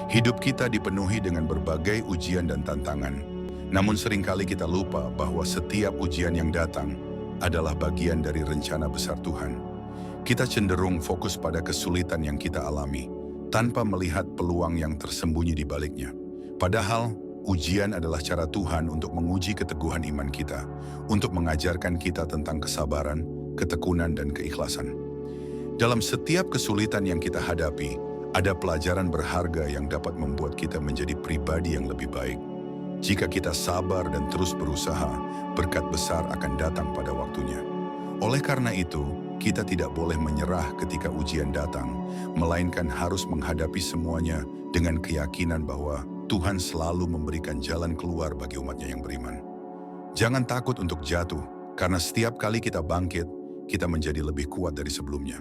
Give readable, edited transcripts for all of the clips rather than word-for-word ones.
Hidup kita dipenuhi dengan berbagai ujian dan tantangan. Namun seringkali kita lupa bahwa setiap ujian yang datang adalah bagian dari rencana besar Tuhan. Kita cenderung fokus pada kesulitan yang kita alami, tanpa melihat peluang yang tersembunyi di baliknya. Padahal, ujian adalah cara Tuhan untuk menguji keteguhan iman kita, untuk mengajarkan kita tentang kesabaran, ketekunan, dan keikhlasan. Dalam setiap kesulitan yang kita hadapi, ada pelajaran berharga yang dapat membuat kita menjadi pribadi yang lebih baik. Jika kita sabar dan terus berusaha, berkat besar akan datang pada waktunya. Oleh karena itu, kita tidak boleh menyerah ketika ujian datang, melainkan harus menghadapi semuanya dengan keyakinan bahwa Tuhan selalu memberikan jalan keluar bagi umatnya yang beriman. Jangan takut untuk jatuh, karena setiap kali kita bangkit, kita menjadi lebih kuat dari sebelumnya.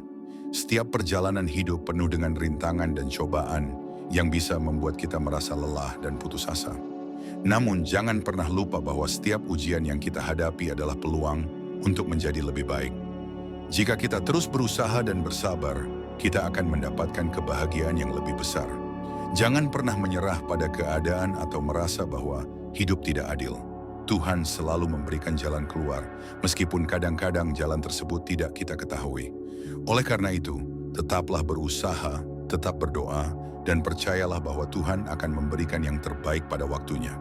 Setiap perjalanan hidup penuh dengan rintangan dan cobaan yang bisa membuat kita merasa lelah dan putus asa. Namun jangan pernah lupa bahwa setiap ujian yang kita hadapi adalah peluang untuk menjadi lebih baik. Jika kita terus berusaha dan bersabar, kita akan mendapatkan kebahagiaan yang lebih besar. Jangan pernah menyerah pada keadaan atau merasa bahwa hidup tidak adil. Tuhan selalu memberikan jalan keluar, meskipun kadang-kadang jalan tersebut tidak kita ketahui. Oleh karena itu, tetaplah berusaha, tetap berdoa, dan percayalah bahwa Tuhan akan memberikan yang terbaik pada waktunya.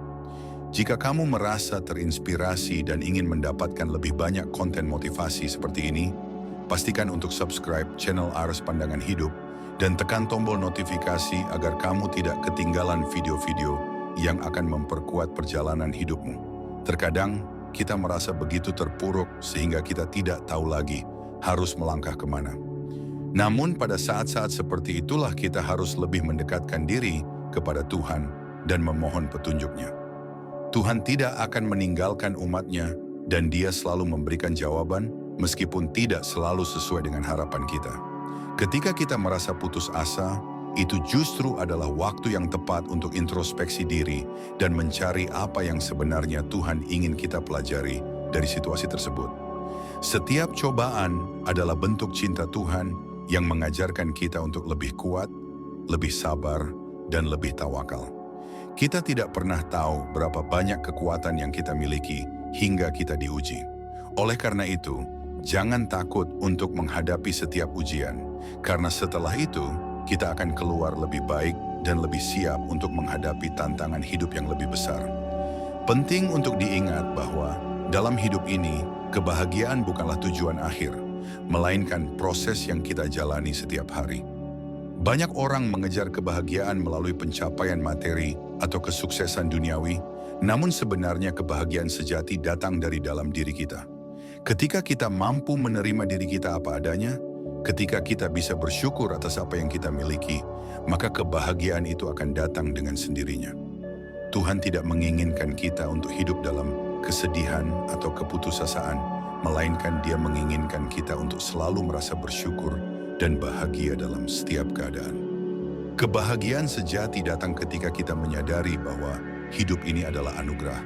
Jika kamu merasa terinspirasi dan ingin mendapatkan lebih banyak konten motivasi seperti ini, pastikan untuk subscribe channel Ares Pandangan Hidup dan tekan tombol notifikasi agar kamu tidak ketinggalan video-video yang akan memperkuat perjalanan hidupmu. Terkadang, kita merasa begitu terpuruk sehingga kita tidak tahu lagi harus melangkah kemana. Namun pada saat-saat seperti itulah kita harus lebih mendekatkan diri kepada Tuhan dan memohon petunjuknya. Tuhan tidak akan meninggalkan umatnya dan Dia selalu memberikan jawaban meskipun tidak selalu sesuai dengan harapan kita. Ketika kita merasa putus asa, itu justru adalah waktu yang tepat untuk introspeksi diri dan mencari apa yang sebenarnya Tuhan ingin kita pelajari dari situasi tersebut. Setiap cobaan adalah bentuk cinta Tuhan yang mengajarkan kita untuk lebih kuat, lebih sabar, dan lebih tawakal. Kita tidak pernah tahu berapa banyak kekuatan yang kita miliki hingga kita diuji. Oleh karena itu, jangan takut untuk menghadapi setiap ujian, karena setelah itu, kita akan keluar lebih baik dan lebih siap untuk menghadapi tantangan hidup yang lebih besar. Penting untuk diingat bahwa dalam hidup ini, kebahagiaan bukanlah tujuan akhir, melainkan proses yang kita jalani setiap hari. Banyak orang mengejar kebahagiaan melalui pencapaian materi atau kesuksesan duniawi, namun sebenarnya kebahagiaan sejati datang dari dalam diri kita. Ketika kita mampu menerima diri kita apa adanya, ketika kita bisa bersyukur atas apa yang kita miliki, maka kebahagiaan itu akan datang dengan sendirinya. Tuhan tidak menginginkan kita untuk hidup dalam kesedihan atau keputusasaan, melainkan Dia menginginkan kita untuk selalu merasa bersyukur dan bahagia dalam setiap keadaan. Kebahagiaan sejati datang ketika kita menyadari bahwa hidup ini adalah anugerah,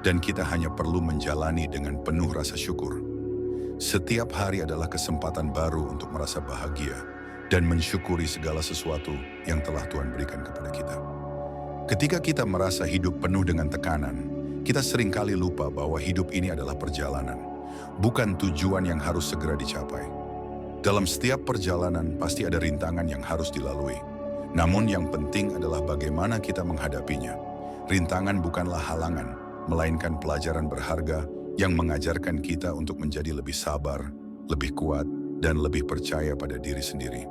dan kita hanya perlu menjalani dengan penuh rasa syukur. Setiap hari adalah kesempatan baru untuk merasa bahagia dan mensyukuri segala sesuatu yang telah Tuhan berikan kepada kita. Ketika kita merasa hidup penuh dengan tekanan, kita seringkali lupa bahwa hidup ini adalah perjalanan, bukan tujuan yang harus segera dicapai. Dalam setiap perjalanan pasti ada rintangan yang harus dilalui. Namun yang penting adalah bagaimana kita menghadapinya. Rintangan bukanlah halangan, melainkan pelajaran berharga yang mengajarkan kita untuk menjadi lebih sabar, lebih kuat, dan lebih percaya pada diri sendiri.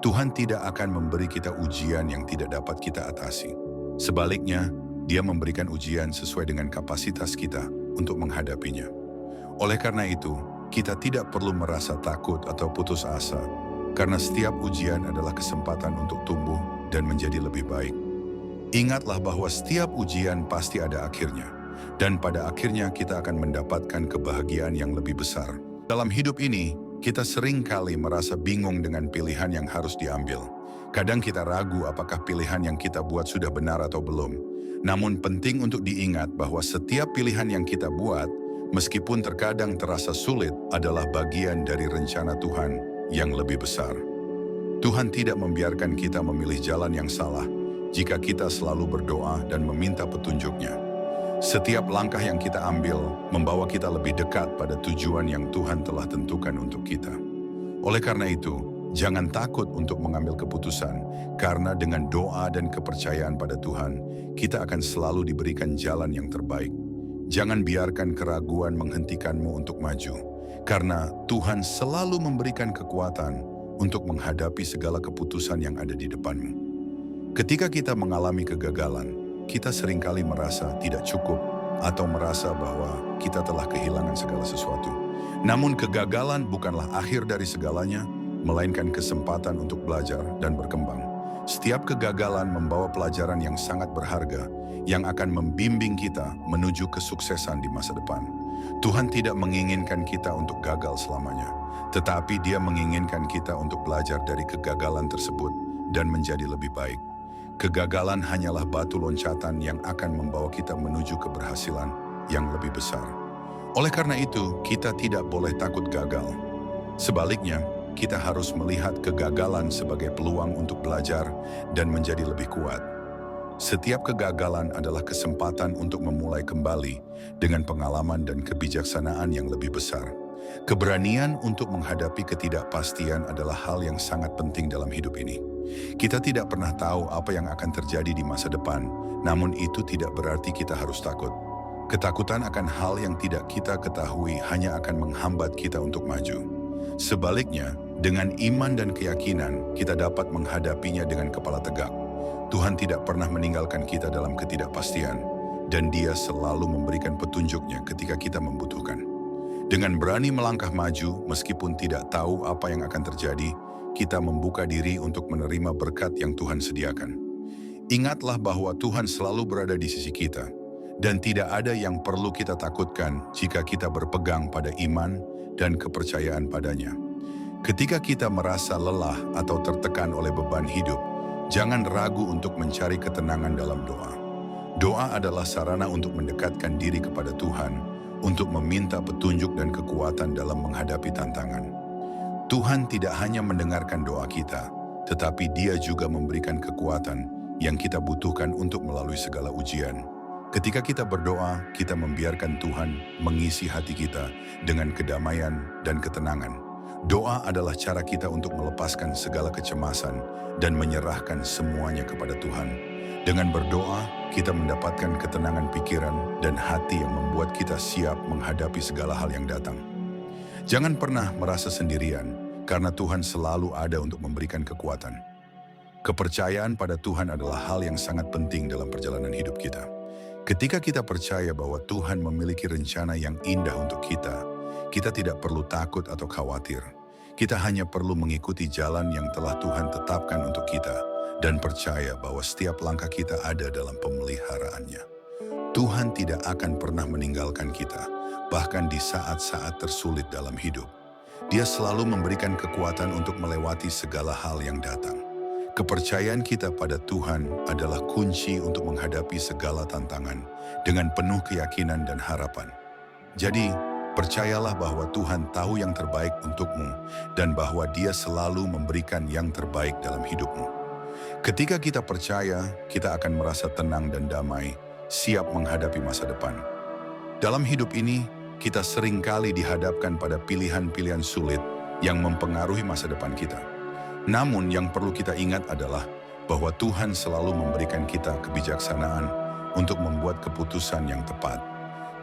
Tuhan tidak akan memberi kita ujian yang tidak dapat kita atasi. Sebaliknya, Dia memberikan ujian sesuai dengan kapasitas kita untuk menghadapinya. Oleh karena itu, kita tidak perlu merasa takut atau putus asa, karena setiap ujian adalah kesempatan untuk tumbuh dan menjadi lebih baik. Ingatlah bahwa setiap ujian pasti ada akhirnya. Dan pada akhirnya kita akan mendapatkan kebahagiaan yang lebih besar. Dalam hidup ini, kita sering kali merasa bingung dengan pilihan yang harus diambil. Kadang kita ragu apakah pilihan yang kita buat sudah benar atau belum. Namun penting untuk diingat bahwa setiap pilihan yang kita buat, meskipun terkadang terasa sulit, adalah bagian dari rencana Tuhan yang lebih besar. Tuhan tidak membiarkan kita memilih jalan yang salah. jika kita selalu berdoa dan meminta petunjuk-Nya. Setiap langkah yang kita ambil membawa kita lebih dekat pada tujuan yang Tuhan telah tentukan untuk kita. Oleh karena itu, jangan takut untuk mengambil keputusan, karena dengan doa dan kepercayaan pada Tuhan, kita akan selalu diberikan jalan yang terbaik. Jangan biarkan keraguan menghentikanmu untuk maju, karena Tuhan selalu memberikan kekuatan untuk menghadapi segala keputusan yang ada di depanmu. Ketika kita mengalami kegagalan, kita seringkali merasa tidak cukup atau merasa bahwa kita telah kehilangan segala sesuatu. Namun kegagalan bukanlah akhir dari segalanya, melainkan kesempatan untuk belajar dan berkembang. Setiap kegagalan membawa pelajaran yang sangat berharga yang akan membimbing kita menuju kesuksesan di masa depan. Tuhan tidak menginginkan kita untuk gagal selamanya, tetapi Dia menginginkan kita untuk belajar dari kegagalan tersebut dan menjadi lebih baik. Kegagalan hanyalah batu loncatan yang akan membawa kita menuju keberhasilan yang lebih besar. Oleh karena itu, kita tidak boleh takut gagal. Sebaliknya, kita harus melihat kegagalan sebagai peluang untuk belajar dan menjadi lebih kuat. Setiap kegagalan adalah kesempatan untuk memulai kembali dengan pengalaman dan kebijaksanaan yang lebih besar. Keberanian untuk menghadapi ketidakpastian adalah hal yang sangat penting dalam hidup ini. Kita tidak pernah tahu apa yang akan terjadi di masa depan, namun itu tidak berarti kita harus takut. Ketakutan akan hal yang tidak kita ketahui hanya akan menghambat kita untuk maju. Sebaliknya, dengan iman dan keyakinan, kita dapat menghadapinya dengan kepala tegak. Tuhan tidak pernah meninggalkan kita dalam ketidakpastian, dan Dia selalu memberikan petunjuk-Nya ketika kita membutuhkan. Dengan berani melangkah maju, meskipun tidak tahu apa yang akan terjadi, kita membuka diri untuk menerima berkat yang Tuhan sediakan. Ingatlah bahwa Tuhan selalu berada di sisi kita, dan tidak ada yang perlu kita takutkan jika kita berpegang pada iman dan kepercayaan padanya. Ketika kita merasa lelah atau tertekan oleh beban hidup, jangan ragu untuk mencari ketenangan dalam doa. Doa adalah sarana untuk mendekatkan diri kepada Tuhan, untuk meminta petunjuk dan kekuatan dalam menghadapi tantangan. Tuhan tidak hanya mendengarkan doa kita, tetapi Dia juga memberikan kekuatan yang kita butuhkan untuk melalui segala ujian. Ketika kita berdoa, kita membiarkan Tuhan mengisi hati kita dengan kedamaian dan ketenangan. Doa adalah cara kita untuk melepaskan segala kecemasan dan menyerahkan semuanya kepada Tuhan. Dengan berdoa, kita mendapatkan ketenangan pikiran dan hati yang membuat kita siap menghadapi segala hal yang datang. Jangan pernah merasa sendirian, karena Tuhan selalu ada untuk memberikan kekuatan. Kepercayaan pada Tuhan adalah hal yang sangat penting dalam perjalanan hidup kita. Ketika kita percaya bahwa Tuhan memiliki rencana yang indah untuk kita, kita tidak perlu takut atau khawatir. Kita hanya perlu mengikuti jalan yang telah Tuhan tetapkan untuk kita dan percaya bahwa setiap langkah kita ada dalam pemeliharaannya. Tuhan tidak akan pernah meninggalkan kita, bahkan di saat-saat tersulit dalam hidup. Dia selalu memberikan kekuatan untuk melewati segala hal yang datang. Kepercayaan kita pada Tuhan adalah kunci untuk menghadapi segala tantangan dengan penuh keyakinan dan harapan. Jadi, percayalah bahwa Tuhan tahu yang terbaik untukmu dan bahwa Dia selalu memberikan yang terbaik dalam hidupmu. Ketika kita percaya, kita akan merasa tenang dan damai, siap menghadapi masa depan. Dalam hidup ini, kita seringkali dihadapkan pada pilihan-pilihan sulit yang mempengaruhi masa depan kita. Namun yang perlu kita ingat adalah bahwa Tuhan selalu memberikan kita kebijaksanaan untuk membuat keputusan yang tepat.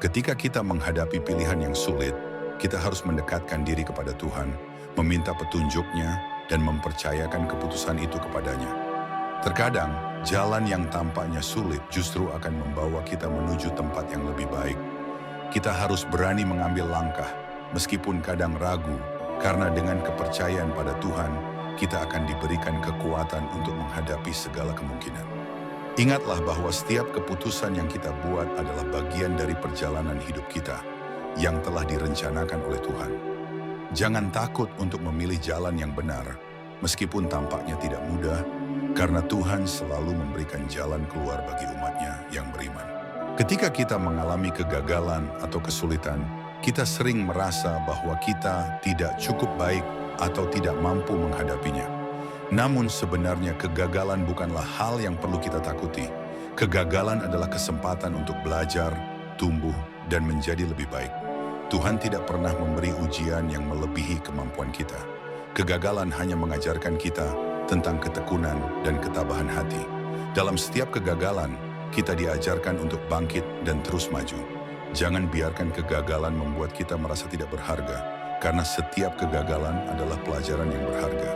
Ketika kita menghadapi pilihan yang sulit, kita harus mendekatkan diri kepada Tuhan, meminta petunjuk-Nya, dan mempercayakan keputusan itu kepadanya. Terkadang, jalan yang tampaknya sulit justru akan membawa kita menuju tempat yang lebih baik. Kita harus berani mengambil langkah, meskipun kadang ragu, karena dengan kepercayaan pada Tuhan, kita akan diberikan kekuatan untuk menghadapi segala kemungkinan. Ingatlah bahwa setiap keputusan yang kita buat adalah bagian dari perjalanan hidup kita yang telah direncanakan oleh Tuhan. Jangan takut untuk memilih jalan yang benar, meskipun tampaknya tidak mudah, karena Tuhan selalu memberikan jalan keluar bagi umat-Nya yang beriman. Ketika kita mengalami kegagalan atau kesulitan, kita sering merasa bahwa kita tidak cukup baik atau tidak mampu menghadapinya. Namun sebenarnya kegagalan bukanlah hal yang perlu kita takuti. Kegagalan adalah kesempatan untuk belajar, tumbuh, dan menjadi lebih baik. Tuhan tidak pernah memberi ujian yang melebihi kemampuan kita. Kegagalan hanya mengajarkan kita tentang ketekunan dan ketabahan hati. Dalam setiap kegagalan, kita diajarkan untuk bangkit dan terus maju. Jangan biarkan kegagalan membuat kita merasa tidak berharga, karena setiap kegagalan adalah pelajaran yang berharga.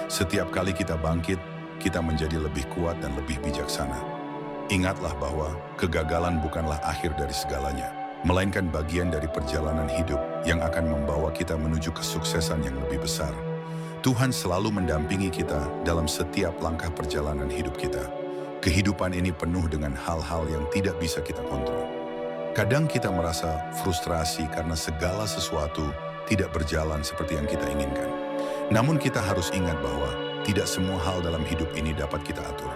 Setiap kali kita bangkit, kita menjadi lebih kuat dan lebih bijaksana. Ingatlah bahwa kegagalan bukanlah akhir dari segalanya, melainkan bagian dari perjalanan hidup yang akan membawa kita menuju kesuksesan yang lebih besar. Tuhan selalu mendampingi kita dalam setiap langkah perjalanan hidup kita. Kehidupan ini penuh dengan hal-hal yang tidak bisa kita kontrol. Kadang kita merasa frustrasi karena segala sesuatu tidak berjalan seperti yang kita inginkan. Namun kita harus ingat bahwa tidak semua hal dalam hidup ini dapat kita atur.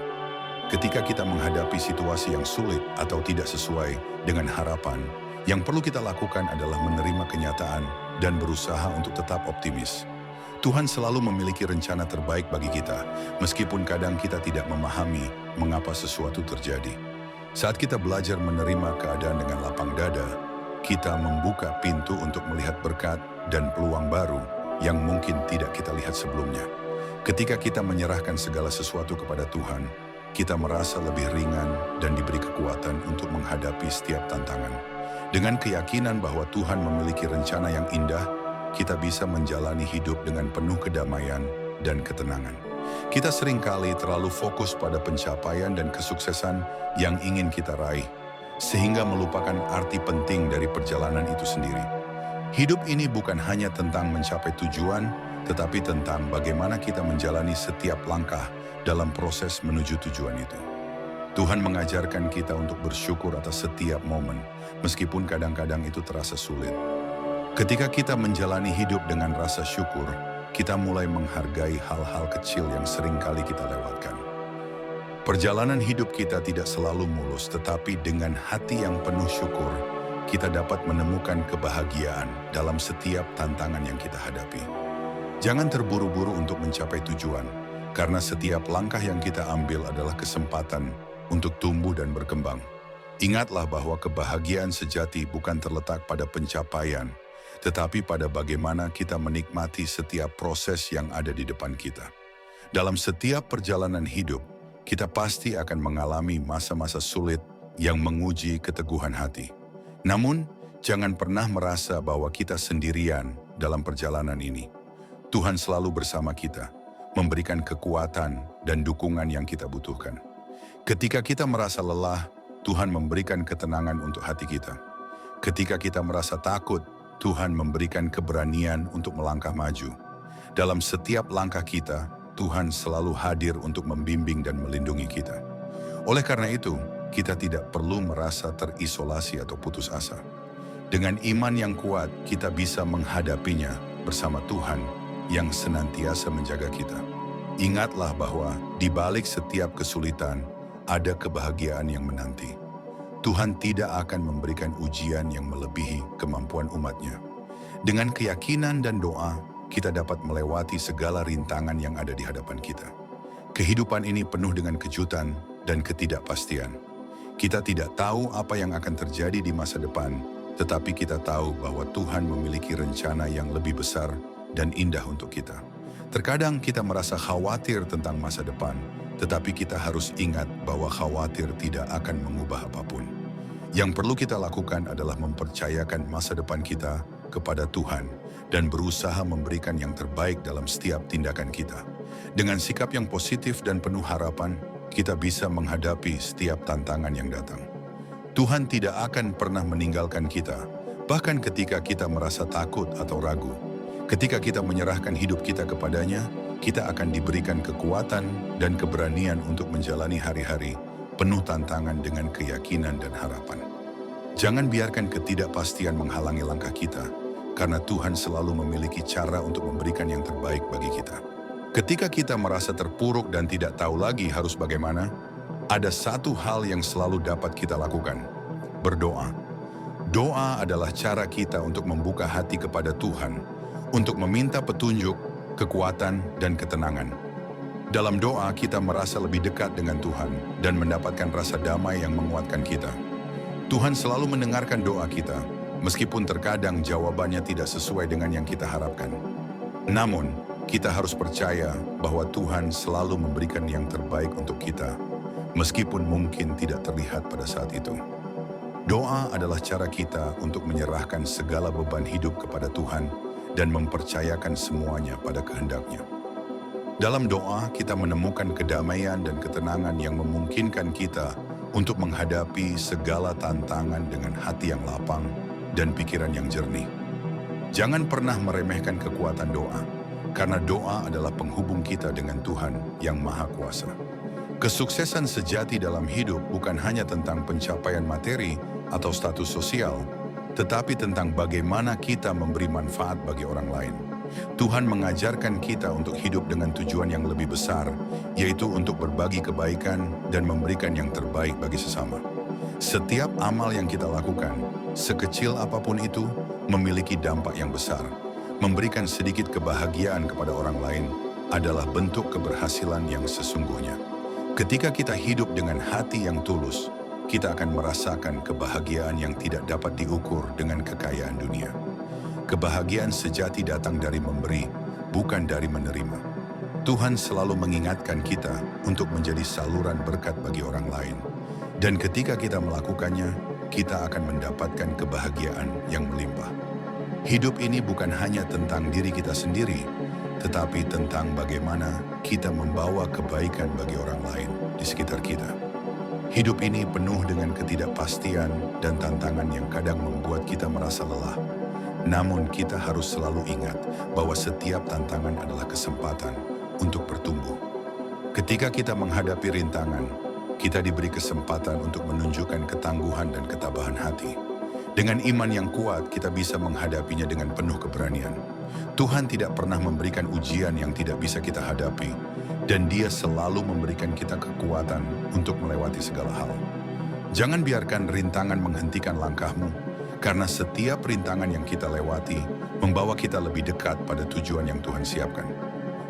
Ketika kita menghadapi situasi yang sulit atau tidak sesuai dengan harapan, yang perlu kita lakukan adalah menerima kenyataan dan berusaha untuk tetap optimis. Tuhan selalu memiliki rencana terbaik bagi kita, meskipun kadang kita tidak memahami mengapa sesuatu terjadi. Saat kita belajar menerima keadaan dengan lapang dada, kita membuka pintu untuk melihat berkat dan peluang baru yang mungkin tidak kita lihat sebelumnya. Ketika kita menyerahkan segala sesuatu kepada Tuhan, kita merasa lebih ringan dan diberi kekuatan untuk menghadapi setiap tantangan. Dengan keyakinan bahwa Tuhan memiliki rencana yang indah, kita bisa menjalani hidup dengan penuh kedamaian dan ketenangan. Kita seringkali terlalu fokus pada pencapaian dan kesuksesan yang ingin kita raih, sehingga melupakan arti penting dari perjalanan itu sendiri. Hidup ini bukan hanya tentang mencapai tujuan, tetapi tentang bagaimana kita menjalani setiap langkah dalam proses menuju tujuan itu. Tuhan mengajarkan kita untuk bersyukur atas setiap momen, meskipun kadang-kadang itu terasa sulit. Ketika kita menjalani hidup dengan rasa syukur, kita mulai menghargai hal-hal kecil yang sering kali kita lewatkan. Perjalanan hidup kita tidak selalu mulus, tetapi dengan hati yang penuh syukur, kita dapat menemukan kebahagiaan dalam setiap tantangan yang kita hadapi. Jangan terburu-buru untuk mencapai tujuan, karena setiap langkah yang kita ambil adalah kesempatan untuk tumbuh dan berkembang. Ingatlah bahwa kebahagiaan sejati bukan terletak pada pencapaian, tetapi pada bagaimana kita menikmati setiap proses yang ada di depan kita. Dalam setiap perjalanan hidup, kita pasti akan mengalami masa-masa sulit yang menguji keteguhan hati. Namun, jangan pernah merasa bahwa kita sendirian dalam perjalanan ini. Tuhan selalu bersama kita, memberikan kekuatan dan dukungan yang kita butuhkan. Ketika kita merasa lelah, Tuhan memberikan ketenangan untuk hati kita. Ketika kita merasa takut, Tuhan memberikan keberanian untuk melangkah maju. Dalam setiap langkah kita, Tuhan selalu hadir untuk membimbing dan melindungi kita. Oleh karena itu, kita tidak perlu merasa terisolasi atau putus asa. Dengan iman yang kuat, kita bisa menghadapinya bersama Tuhan yang senantiasa menjaga kita. Ingatlah bahwa di balik setiap kesulitan, ada kebahagiaan yang menanti. Tuhan tidak akan memberikan ujian yang melebihi kemampuan umatnya. Dengan keyakinan dan doa, kita dapat melewati segala rintangan yang ada di hadapan kita. Kehidupan ini penuh dengan kejutan dan ketidakpastian. Kita tidak tahu apa yang akan terjadi di masa depan, tetapi kita tahu bahwa Tuhan memiliki rencana yang lebih besar dan indah untuk kita. Terkadang kita merasa khawatir tentang masa depan, tetapi kita harus ingat bahwa khawatir tidak akan mengubah apapun. Yang perlu kita lakukan adalah mempercayakan masa depan kita kepada Tuhan dan berusaha memberikan yang terbaik dalam setiap tindakan kita. Dengan sikap yang positif dan penuh harapan, kita bisa menghadapi setiap tantangan yang datang. Tuhan tidak akan pernah meninggalkan kita, bahkan ketika kita merasa takut atau ragu. Ketika kita menyerahkan hidup kita kepadanya, kita akan diberikan kekuatan dan keberanian untuk menjalani hari-hari penuh tantangan dengan keyakinan dan harapan. Jangan biarkan ketidakpastian menghalangi langkah kita, karena Tuhan selalu memiliki cara untuk memberikan yang terbaik bagi kita. Ketika kita merasa terpuruk dan tidak tahu lagi harus bagaimana, ada satu hal yang selalu dapat kita lakukan: berdoa. Doa adalah cara kita untuk membuka hati kepada Tuhan, untuk meminta petunjuk, kekuatan, dan ketenangan. Dalam doa kita merasa lebih dekat dengan Tuhan dan mendapatkan rasa damai yang menguatkan kita. Tuhan selalu mendengarkan doa kita, meskipun terkadang jawabannya tidak sesuai dengan yang kita harapkan. Namun, kita harus percaya bahwa Tuhan selalu memberikan yang terbaik untuk kita, meskipun mungkin tidak terlihat pada saat itu. Doa adalah cara kita untuk menyerahkan segala beban hidup kepada Tuhan dan mempercayakan semuanya pada kehendak-Nya. Dalam doa, kita menemukan kedamaian dan ketenangan yang memungkinkan kita untuk menghadapi segala tantangan dengan hati yang lapang dan pikiran yang jernih. Jangan pernah meremehkan kekuatan doa, karena doa adalah penghubung kita dengan Tuhan yang Maha Kuasa. Kesuksesan sejati dalam hidup bukan hanya tentang pencapaian materi atau status sosial, tetapi tentang bagaimana kita memberi manfaat bagi orang lain. Tuhan mengajarkan kita untuk hidup dengan tujuan yang lebih besar, yaitu untuk berbagi kebaikan dan memberikan yang terbaik bagi sesama. Setiap amal yang kita lakukan, sekecil apapun itu, memiliki dampak yang besar. Memberikan sedikit kebahagiaan kepada orang lain adalah bentuk keberhasilan yang sesungguhnya. Ketika kita hidup dengan hati yang tulus, kita akan merasakan kebahagiaan yang tidak dapat diukur dengan kekayaan dunia. Kebahagiaan sejati datang dari memberi, bukan dari menerima. Tuhan selalu mengingatkan kita untuk menjadi saluran berkat bagi orang lain. Dan ketika kita melakukannya, kita akan mendapatkan kebahagiaan yang melimpah. Hidup ini bukan hanya tentang diri kita sendiri, tetapi tentang bagaimana kita membawa kebaikan bagi orang lain di sekitar kita. Hidup ini penuh dengan ketidakpastian dan tantangan yang kadang membuat kita merasa lelah. Namun kita harus selalu ingat bahwa setiap tantangan adalah kesempatan untuk bertumbuh. Ketika kita menghadapi rintangan, kita diberi kesempatan untuk menunjukkan ketangguhan dan ketabahan hati. Dengan iman yang kuat, kita bisa menghadapinya dengan penuh keberanian. Tuhan tidak pernah memberikan ujian yang tidak bisa kita hadapi, dan Dia selalu memberikan kita kekuatan untuk melewati segala hal. Jangan biarkan rintangan menghentikan langkahmu, karena setiap rintangan yang kita lewati membawa kita lebih dekat pada tujuan yang Tuhan siapkan.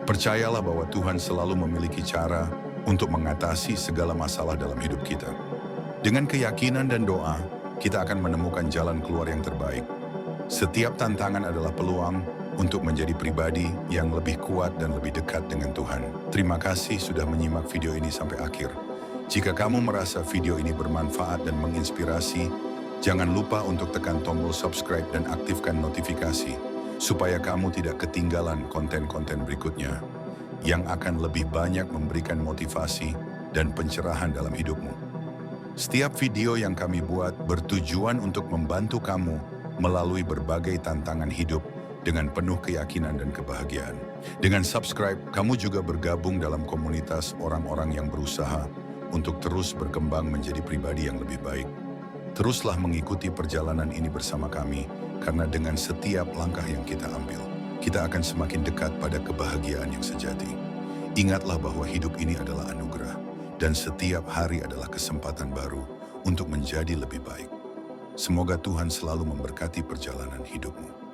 Percayalah bahwa Tuhan selalu memiliki cara untuk mengatasi segala masalah dalam hidup kita. Dengan keyakinan dan doa, kita akan menemukan jalan keluar yang terbaik. Setiap tantangan adalah peluang untuk menjadi pribadi yang lebih kuat dan lebih dekat dengan Tuhan. Terima kasih sudah menyimak video ini sampai akhir. Jika kamu merasa video ini bermanfaat dan menginspirasi, jangan lupa untuk tekan tombol subscribe dan aktifkan notifikasi, supaya kamu tidak ketinggalan konten-konten berikutnya yang akan lebih banyak memberikan motivasi dan pencerahan dalam hidupmu. Setiap video yang kami buat bertujuan untuk membantu kamu melalui berbagai tantangan hidup dengan penuh keyakinan dan kebahagiaan. Dengan subscribe, kamu juga bergabung dalam komunitas orang-orang yang berusaha untuk terus berkembang menjadi pribadi yang lebih baik. Teruslah mengikuti perjalanan ini bersama kami, karena dengan setiap langkah yang kita ambil, kita akan semakin dekat pada kebahagiaan yang sejati. Ingatlah bahwa hidup ini adalah anugerah, dan setiap hari adalah kesempatan baru untuk menjadi lebih baik. Semoga Tuhan selalu memberkati perjalanan hidupmu.